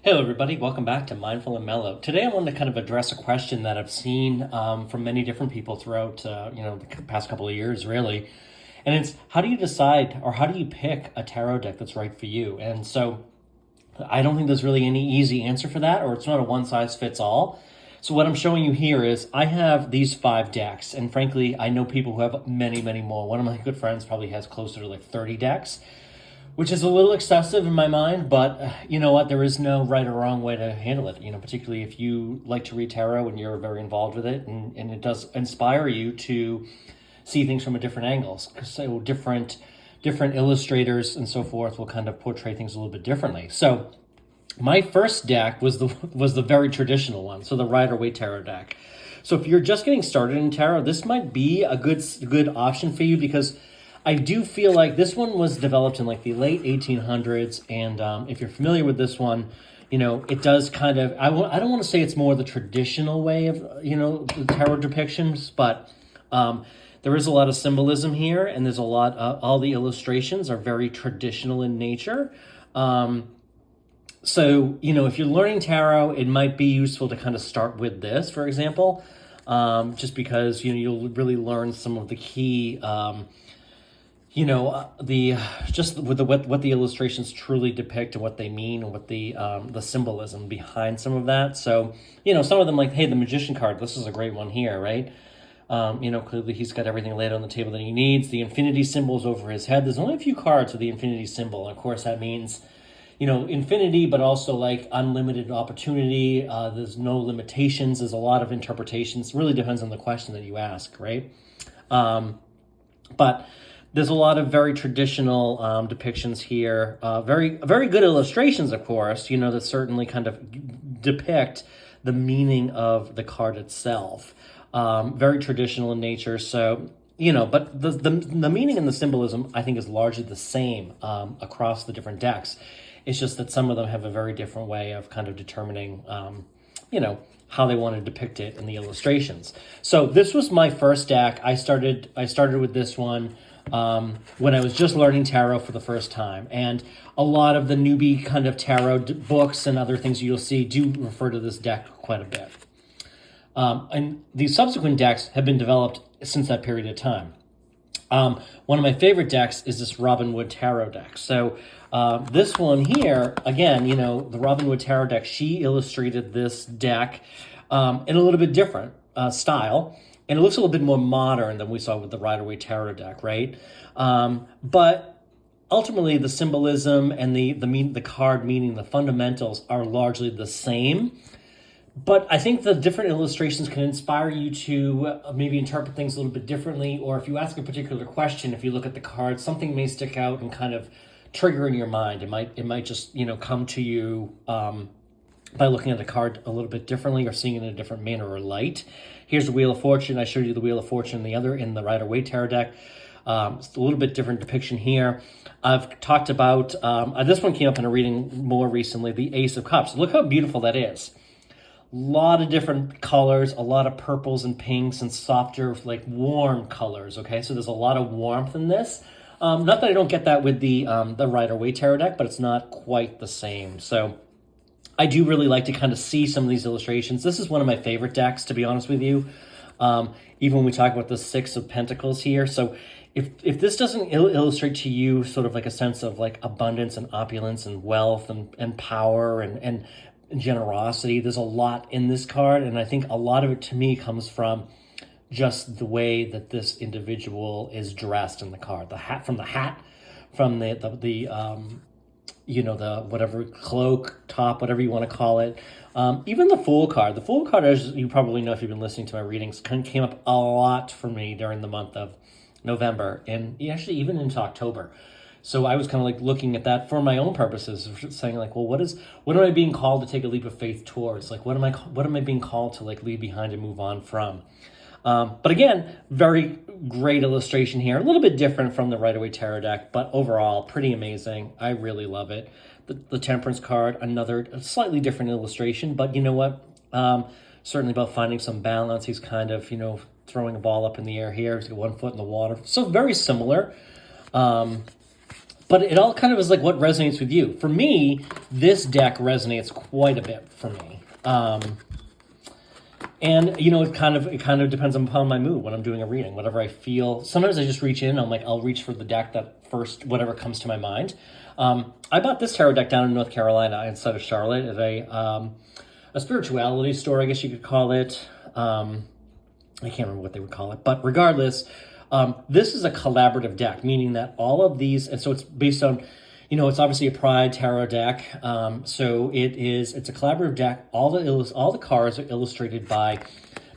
Hello, everybody. Welcome back to Mindful and Mellow. Today, I wanted to kind of address a question that I've seen from many different people throughout, the past couple of years, really. And it's how do you decide or how do you pick a tarot deck that's right for you? And so, I don't think there's really any easy answer for that, or it's not a one size fits all. So what I'm showing you here is I have these 5 decks, and frankly, I know people who have many, many more. One of my good friends probably has closer to like 30 decks, which is a little excessive in my mind, but you know what? There is no right or wrong way to handle it. Particularly if you like to read tarot and you're very involved with it, and it does inspire you to see things from a different angles. So different illustrators and so forth will kind of portray things a little bit differently. So my first deck was the very traditional one, so the Rider-Waite Tarot deck. So if you're just getting started in tarot, this might be a good option for you because I do feel like this one was developed in like the late 1800s, and if you're familiar with this one, it does kind of, I don't want to say it's more the traditional way of, the tarot depictions, but there is a lot of symbolism here, and there's a lot, all the illustrations are very traditional in nature. So, if you're learning tarot, it might be useful to kind of start with this, for example, just because, you'll really learn some of the key, just with what the illustrations truly depict and what they mean and what the symbolism behind some of that. So, some of them like, hey, the Magician card, this is a great one here, right? Clearly he's got everything laid on the table that he needs. The infinity symbol's over his head. There's only a few cards with the infinity symbol. And of course, that means, infinity, but also like unlimited opportunity. There's no limitations. There's a lot of interpretations. It really depends on the question that you ask, right? But there's a lot of very traditional depictions here. Very, very good illustrations, of course, that certainly kind of depict the meaning of the card itself. Very traditional in nature. So, but the meaning and the symbolism, I think, is largely the same across the different decks. It's just that some of them have a very different way of kind of determining, how they want to depict it in the illustrations. So this was my first deck. I started with this one when I was just learning tarot for the first time. And a lot of the newbie kind of tarot books and other things you'll see do refer to this deck quite a bit. And the subsequent decks have been developed since that period of time. One of my favorite decks is this Robin Wood Tarot deck. So this one here, again, the Robin Wood Tarot deck, she illustrated this deck in a little bit different style. And it looks a little bit more modern than we saw with the Rider-Waite Tarot deck, right? But ultimately, the symbolism and the card meaning, the fundamentals are largely the same. But I think the different illustrations can inspire you to maybe interpret things a little bit differently. Or if you ask a particular question, if you look at the cards, something may stick out and kind of trigger in your mind. It might just come to you by looking at the card a little bit differently or seeing it in a different manner or light. Here's the Wheel of Fortune. I showed you the Wheel of Fortune in the Rider-Waite Tarot deck. It's a little bit different depiction here. I've talked about, this one came up in a reading more recently, the Ace of Cups. Look how beautiful that is. A lot of different colors, a lot of purples and pinks and softer, like warm colors, okay? So there's a lot of warmth in this. Not that I don't get that with the Rider-Waite Tarot deck, but it's not quite the same. So I do really like to kind of see some of these illustrations. This is one of my favorite decks, to be honest with you. Even when we talk about the Six of Pentacles here. So if this doesn't illustrate to you sort of like a sense of like abundance and opulence and wealth and power and generosity, there's a lot in this card. And I think a lot of it to me comes from just the way that this individual is dressed in the card. The hat, from the whatever cloak, top, whatever you want to call it. Even the Fool card. The Fool card, as you probably know if you've been listening to my readings, came up a lot for me during the month of November and actually even into October. So I was kind of like looking at that for my own purposes, saying like, well, what am I being called to take a leap of faith towards? Like, what am I being called to like leave behind and move on from? But again, very great illustration here. A little bit different from the Rider-Waite Tarot deck, but overall pretty amazing. I really love it. The Temperance card, another slightly different illustration, but you know what? Certainly about finding some balance. He's kind of, throwing a ball up in the air here. He's got one foot in the water. So very similar But it all kind of is like what resonates with you. For me, this deck resonates quite a bit for me. And you know, it kind of depends upon my mood when I'm doing a reading, whatever I feel. Sometimes I just reach in. I'll reach for the deck that first, whatever comes to my mind. I bought this tarot deck down in North Carolina inside of Charlotte at a spirituality store, I guess you could call it. I can't remember what they would call it, but regardless, this is a collaborative deck, meaning that all of these, and so it's based on, you know, it's obviously a Pride tarot deck. So it's a collaborative deck. All the cards are illustrated by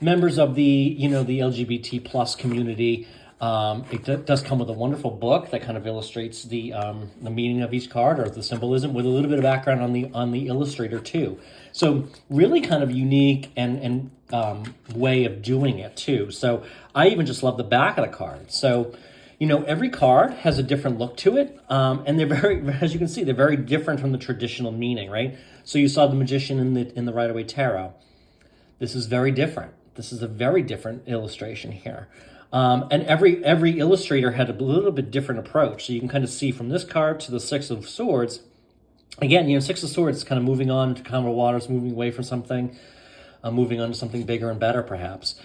members of the, you know, the LGBT plus community. It does come with a wonderful book that kind of illustrates the meaning of each card or the symbolism with a little bit of background on the illustrator too. So really kind of unique and way of doing it too. So I even just love the back of the card. So, you know, every card has a different look to it. And they're very, as you can see, they're very different from the traditional meaning, right? So you saw the Magician in the Rider-Waite Tarot. This is very different. This is a very different illustration here. And every illustrator had a little bit different approach. So you can kind of see from this card to the Six of Swords. Again, you know, Six of Swords is kind of moving on to calmer waters, moving away from something, moving on to something bigger and better, perhaps.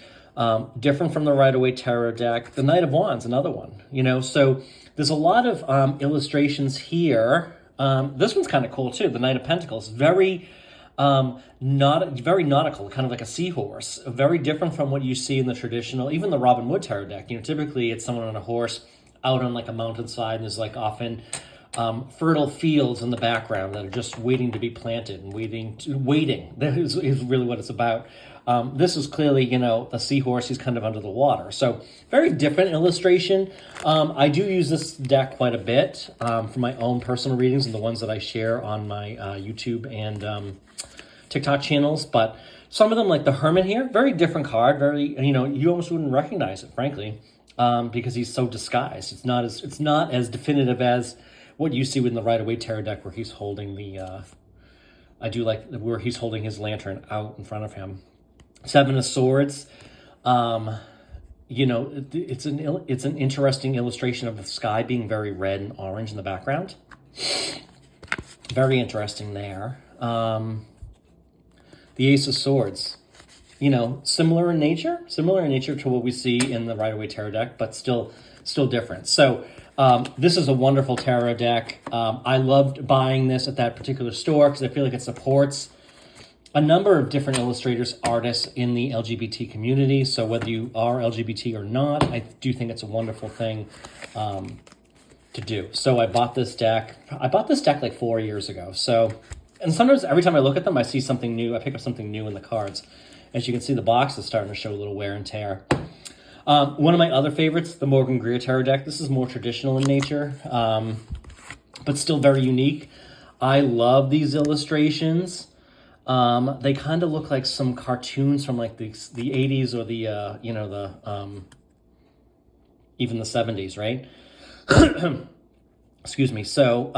Different from the Rider-Waite Tarot deck. The Knight of Wands, another one, you know. So there's a lot of illustrations here. This one's kind of cool too. The Knight of Pentacles, very nautical, kind of like a seahorse. Very different from what you see in the traditional, even the Robin Wood Tarot deck. You know, typically it's someone on a horse out on like a mountainside, and there's like often fertile fields in the background that are just waiting to be planted and waiting. That is really what it's about. This is clearly, you know, the seahorse. He's kind of under the water. So very different illustration. I do use this deck quite a bit for my own personal readings and the ones that I share on my YouTube and TikTok channels. But some of them, like the Hermit here, very different card. Very, you know, you almost wouldn't recognize it, frankly, because he's so disguised. It's not as definitive as what you see with the Rider-Waite Tarot deck, where he's holding the. I do like where he's holding his lantern out in front of him. Seven of Swords, you know, it's an interesting illustration of the sky being very red and orange in the background. Very interesting there. The Ace of Swords, you know, similar in nature to what we see in the Rider-Waite Tarot deck, but still different. So this is a wonderful tarot deck. I loved buying this at that particular store because I feel like it supports a number of different illustrators, artists in the LGBT community. So whether you are LGBT or not, I do think it's a wonderful thing to do. So I bought this deck. Like 4 years ago. So, and sometimes every time I look at them, I see something new. I pick up something new in the cards. As you can see, the box is starting to show a little wear and tear. One of my other favorites, the Morgan Greer Tarot deck. This is more traditional in nature, but still very unique. I love these illustrations. They kind of look like some cartoons from like the 80s or the, you know, the, even the 70s, right? Excuse me. So,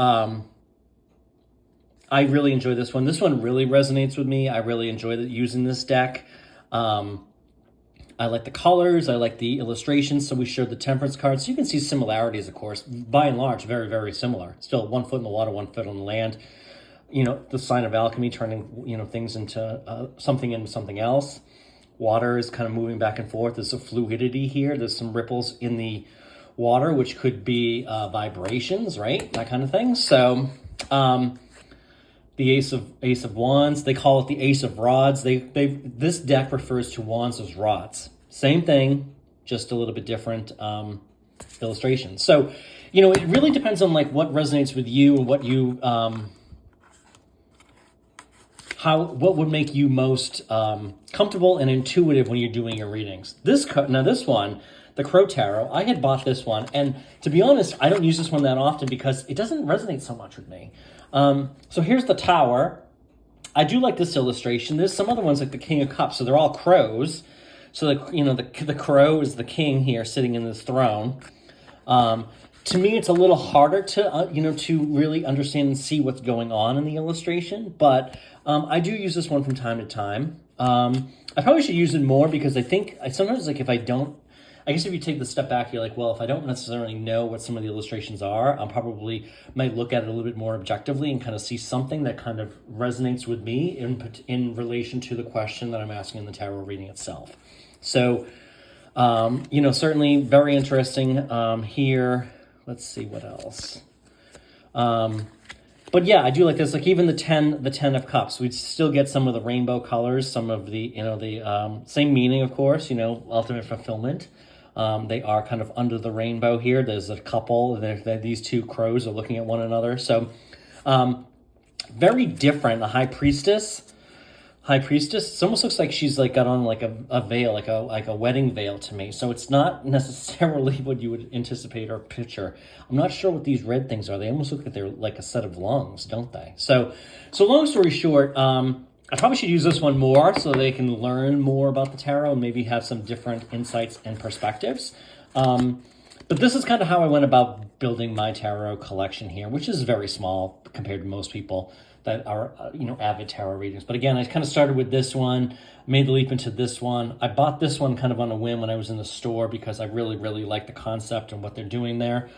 I really enjoy this one. This one really resonates with me. I really enjoy using this deck. I like the colors. I like the illustrations. So we showed the Temperance cards. So you can see similarities, of course. By and large, very, very similar. Still 1 foot in the water, 1 foot on the land. You know, the sign of alchemy, turning, you know, things into something into something else. Water is kind of moving back and forth. There's a fluidity here. There's some ripples in the water, which could be vibrations, right? That kind of thing. So the Ace of Wands, they call it the Ace of Rods. This deck refers to wands as rods. Same thing, just a little bit different illustration. So, you know, it really depends on like what resonates with you and what you what would make you most comfortable and intuitive when you're doing your readings. This one, the Crow Tarot, I had bought this one, and to be honest, I don't use this one that often because it doesn't resonate so much with me. So here's the Tower. I do like this illustration. There's some other ones like the King of Cups, so they're all crows. So the crow is the king here sitting in this throne. To me, it's a little harder to to really understand and see what's going on in the illustration, but I do use this one from time to time. I probably should use it more because I think sometimes, like, if I don't, I guess if you take the step back, you're like, well, if I don't necessarily know what some of the illustrations are, I'm probably might look at it a little bit more objectively and kind of see something that kind of resonates with me in relation to the question that I'm asking in the tarot reading itself. So, certainly very interesting here. Let's see what else. But yeah, I do like this. Like even the 10 of Cups, we'd still get some of the rainbow colors, some of the, same meaning, of course, ultimate fulfillment. They are kind of under the rainbow here. There's a couple, these two crows are looking at one another. So very different. The High Priestess, it almost looks like she's like got on like a veil, like a wedding veil to me. So it's not necessarily what you would anticipate or picture. I'm not sure what these red things are. They almost look like they're like a set of lungs, don't they? So long story short, I probably should use this one more so they can learn more about the tarot and maybe have some different insights and perspectives. But this is kind of how I went about building my tarot collection here, which is very small compared to most people that are, avid tarot readers. But again, I kind of started with this one, made the leap into this one. I bought this one kind of on a whim when I was in the store because I really, really like the concept and what they're doing there.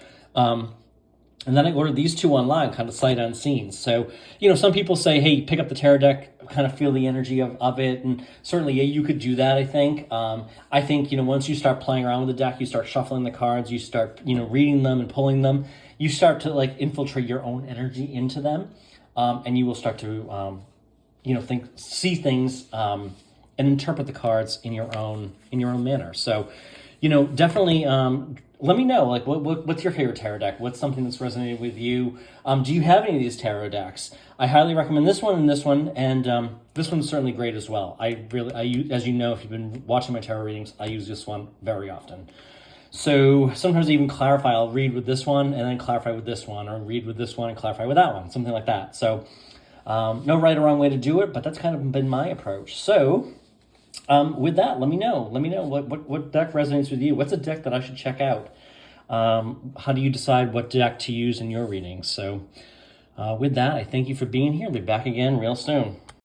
And then I ordered these two online, kind of sight unseen. So, some people say, hey, pick up the tarot deck, kind of feel the energy of it. And certainly, yeah, you could do that, I think. I think, once you start playing around with the deck, you start shuffling the cards, you start, reading them and pulling them, you start to like infiltrate your own energy into them. And you will start to, see things and interpret the cards in your own manner. So, definitely let me know, like, what's your favorite tarot deck? What's something that's resonated with you? Do you have any of these tarot decks? I highly recommend this one, and this one's certainly great as well. I use, as you know, if you've been watching my tarot readings, I use this one very often. So sometimes I even clarify. I'll read with this one and then clarify with this one, or read with this one and clarify with that one, something like that. So no right or wrong way to do it, but that's kind of been my approach. So with that, let me know what deck resonates with you. What's a deck that I should check out? How do you decide what deck to use in your readings? So with that, I thank you for being here. I'll be back again real soon.